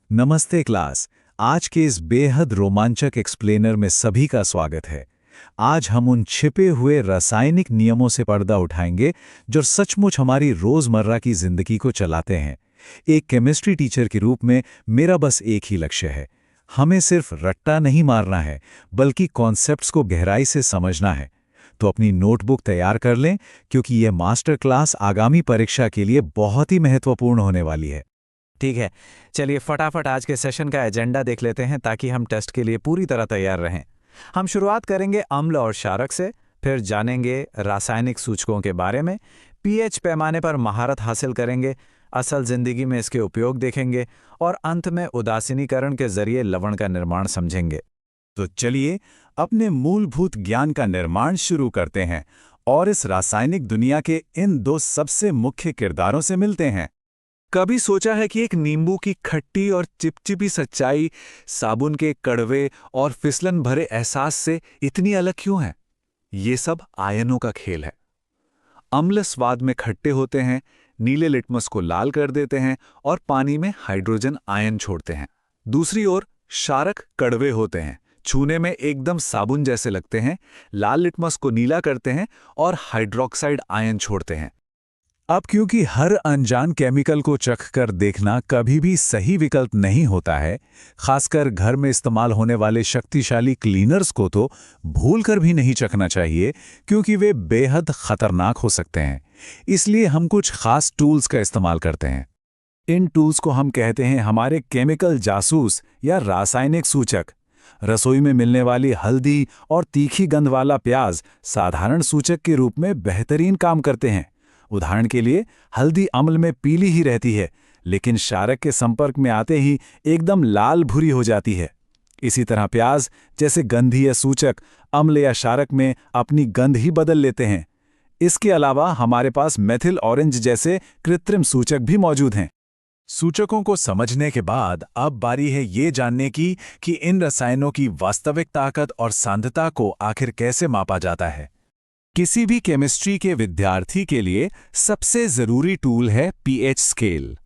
नमस्ते क्लास। आज के इस बेहद रोमांचक एक्सप्लेनर में सभी का स्वागत है। आज हम उन छिपे हुए रासायनिक नियमों से पर्दा उठाएंगे जो सचमुच हमारी रोजमर्रा की जिंदगी को चलाते हैं। एक केमिस्ट्री टीचर के रूप में मेरा बस एक ही लक्ष्य है, हमें सिर्फ रट्टा नहीं मारना है, बल्कि कॉन्सेप्ट्स को गहराई से समझना है। तो अपनी नोटबुक तैयार कर लें, क्योंकि यह मास्टर क्लास आगामी परीक्षा के लिए बहुत ही महत्वपूर्ण होने वाली है। ठीक है, चलिए फटाफट आज के सेशन का एजेंडा देख लेते हैं ताकि हम टेस्ट के लिए पूरी तरह तैयार रहें। हम शुरुआत करेंगे अम्ल और क्षारक से, फिर जानेंगे रासायनिक सूचकों के बारे में, पीएच पैमाने पर महारत हासिल करेंगे, असल जिंदगी में इसके उपयोग देखेंगे और अंत में उदासीनीकरण के जरिए लवण का निर्माण समझेंगे। तो चलिए अपने मूलभूत ज्ञान का निर्माण शुरू करते हैं और इस रासायनिक दुनिया के इन दो सबसे मुख्य किरदारों से मिलते हैं। कभी सोचा है कि एक नींबू की खट्टी और चिपचिपी सच्चाई साबुन के कड़वे और फिसलन भरे एहसास से इतनी अलग क्यों है? ये सब आयनों का खेल है। अम्ल स्वाद में खट्टे होते हैं, नीले लिटमस को लाल कर देते हैं और पानी में हाइड्रोजन आयन छोड़ते हैं। दूसरी ओर क्षारक कड़वे होते हैं, छूने में एकदम साबुन जैसे लगते हैं, लाल लिटमस को नीला करते हैं और हाइड्रोक्साइड आयन छोड़ते हैं। अब क्योंकि हर अनजान केमिकल को चख कर देखना कभी भी सही विकल्प नहीं होता है, खासकर घर में इस्तेमाल होने वाले शक्तिशाली क्लीनर्स को तो भूलकर भी नहीं चखना चाहिए, क्योंकि वे बेहद खतरनाक हो सकते हैं। इसलिए हम कुछ खास टूल्स का इस्तेमाल करते हैं। इन टूल्स को हम कहते हैं हमारे केमिकल जासूस या रासायनिक सूचक। रसोई में मिलने वाली हल्दी और तीखी गंध वाला प्याज साधारण सूचक के रूप में बेहतरीन काम करते हैं। उदाहरण के लिए, हल्दी अम्ल में पीली ही रहती है, लेकिन क्षारक के संपर्क में आते ही एकदम लाल भूरी हो जाती है। इसी तरह प्याज जैसे गंधीय सूचक अम्ल या क्षारक में अपनी गंध ही बदल लेते हैं। इसके अलावा हमारे पास मेथिल ऑरेंज जैसे कृत्रिम सूचक भी मौजूद हैं। सूचकों को समझने के बाद अब बारी है ये जानने की कि इन रसायनों की वास्तविक ताकत और सांद्रता को आखिर कैसे मापा जाता है। किसी भी केमिस्ट्री के विद्यार्थी के लिए सबसे जरूरी टूल है पीएच स्केल।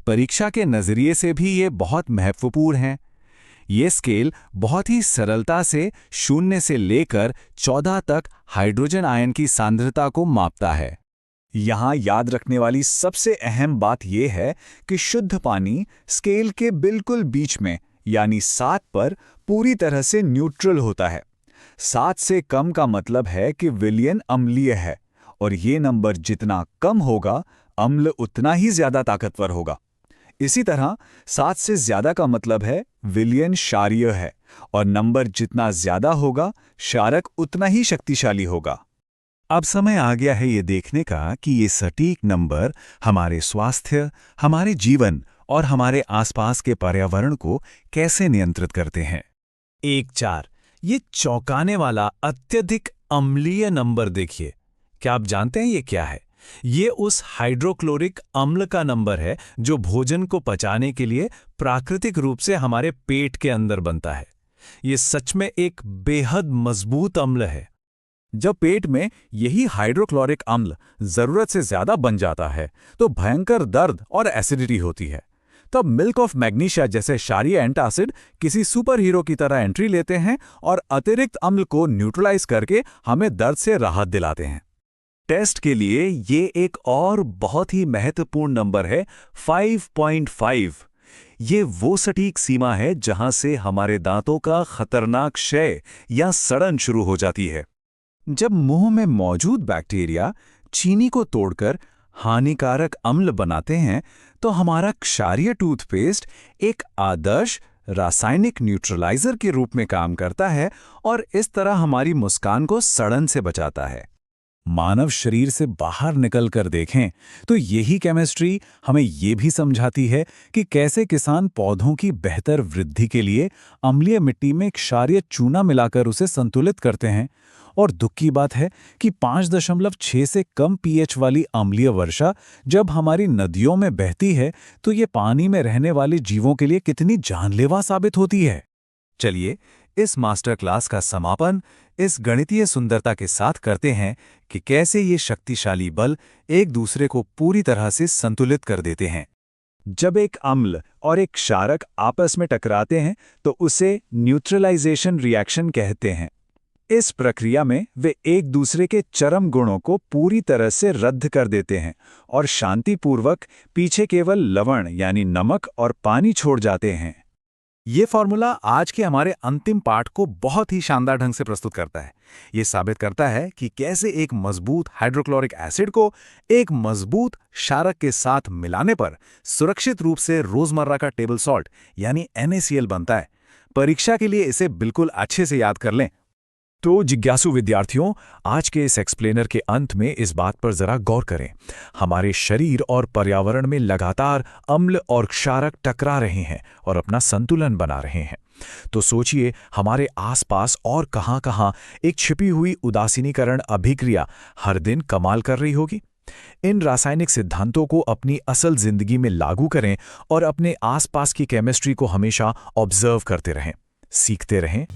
परीक्षा के नजरिए से भी ये बहुत महत्वपूर्ण है। ये स्केल बहुत ही सरलता से 0 से लेकर 14 तक हाइड्रोजन आयन की सांद्रता को मापता है। यहाँ याद रखने वाली सबसे अहम बात यह है कि शुद्ध पानी स्केल के बिल्कुल बीच में यानी 7 पर पूरी तरह से न्यूट्रल होता है। 7 से कम का मतलब है कि विलयन अम्लीय है, और ये नंबर जितना कम होगा अम्ल उतना ही ज्यादा ताकतवर होगा। इसी तरह 7 से ज्यादा का मतलब है विलयन क्षारीय है, और नंबर जितना ज्यादा होगा क्षारक उतना ही शक्तिशाली होगा। अब समय आ गया है ये देखने का कि ये सटीक नंबर हमारे स्वास्थ्य, हमारे जीवन और हमारे आसपास के पर्यावरण को कैसे नियंत्रित करते हैं। 1-4, ये चौंकाने वाला अत्यधिक अम्लीय नंबर देखिए। क्या आप जानते हैं ये क्या है? ये उस हाइड्रोक्लोरिक अम्ल का नंबर है जो भोजन को पचाने के लिए प्राकृतिक रूप से हमारे पेट के अंदर बनता है। ये सच में एक बेहद मजबूत अम्ल है। जब पेट में यही हाइड्रोक्लोरिक अम्ल जरूरत से ज्यादा बन जाता है तो भयंकर दर्द और एसिडिटी होती है। तब मिल्क ऑफ मैग्नीशिया जैसे क्षारीय एंटासिड किसी सुपर हीरो की तरह एंट्री लेते हैं और अतिरिक्त अम्ल को न्यूट्रलाइज करके हमें दर्द से राहत दिलाते हैं। टेस्ट के लिए ये एक और बहुत ही महत्वपूर्ण नंबर है 5.5। ये वो सटीक सीमा है जहां से हमारे दांतों का खतरनाक क्षय या सड़न शुरू हो जाती है। जब मुंह में मौजूद बैक्टीरिया चीनी को तोड़कर हानिकारक अम्ल बनाते हैं तो हमारा क्षारीय टूथपेस्ट एक आदर्श रासायनिक न्यूट्रलाइजर के रूप में काम करता है और इस तरह हमारी मुस्कान को सड़न से बचाता है। मानव शरीर से बाहर निकलकर देखें तो यही केमिस्ट्री हमें ये भी समझाती है कि कैसे किसान पौधों की बेहतर वृद्धि के लिए अम्लीय मिट्टी में क्षारीय चूना मिलाकर उसे संतुलित करते हैं। और दुख की बात है कि 5.6 से कम पीएच वाली अम्लीय वर्षा जब हमारी नदियों में बहती है तो ये पानी में रहने वाले जीवों के लिए कितनी जानलेवा साबित होती है। चलिए इस मास्टर क्लास का समापन इस गणितीय सुंदरता के साथ करते हैं कि कैसे ये शक्तिशाली बल एक दूसरे को पूरी तरह से संतुलित कर देते हैं। जब एक अम्ल और एक क्षारक आपस में टकराते हैं तो उसे न्यूट्रलाइजेशन रिएक्शन कहते हैं। इस प्रक्रिया में वे एक दूसरे के चरम गुणों को पूरी तरह से रद्द कर देते हैं और शांतिपूर्वक पीछे केवल लवण यानी नमक और पानी छोड़ जाते हैं। ये फॉर्मूला आज के हमारे अंतिम पाठ को बहुत ही शानदार ढंग से प्रस्तुत करता है। ये साबित करता है कि कैसे एक मजबूत हाइड्रोक्लोरिक एसिड को एक मजबूत क्षारक के साथ मिलाने पर सुरक्षित रूप से रोजमर्रा का टेबल सॉल्ट यानी NaCl बनता है। परीक्षा के लिए इसे बिल्कुल अच्छे से याद कर लें। तो जिज्ञासु विद्यार्थियों, आज के इस एक्सप्लेनर के अंत में इस बात पर जरा गौर करें। हमारे शरीर और पर्यावरण में लगातार अम्ल और क्षारक टकरा रहे हैं और अपना संतुलन बना रहे हैं। तो सोचिए, हमारे आसपास और कहां-कहां एक छिपी हुई उदासीनीकरण अभिक्रिया हर दिन कमाल कर रही होगी। इन रासायनिक सिद्धांतों को अपनी असल जिंदगी में लागू करें और अपने आसपास की केमिस्ट्री को हमेशा ऑब्जर्व करते रहें, सीखते रहें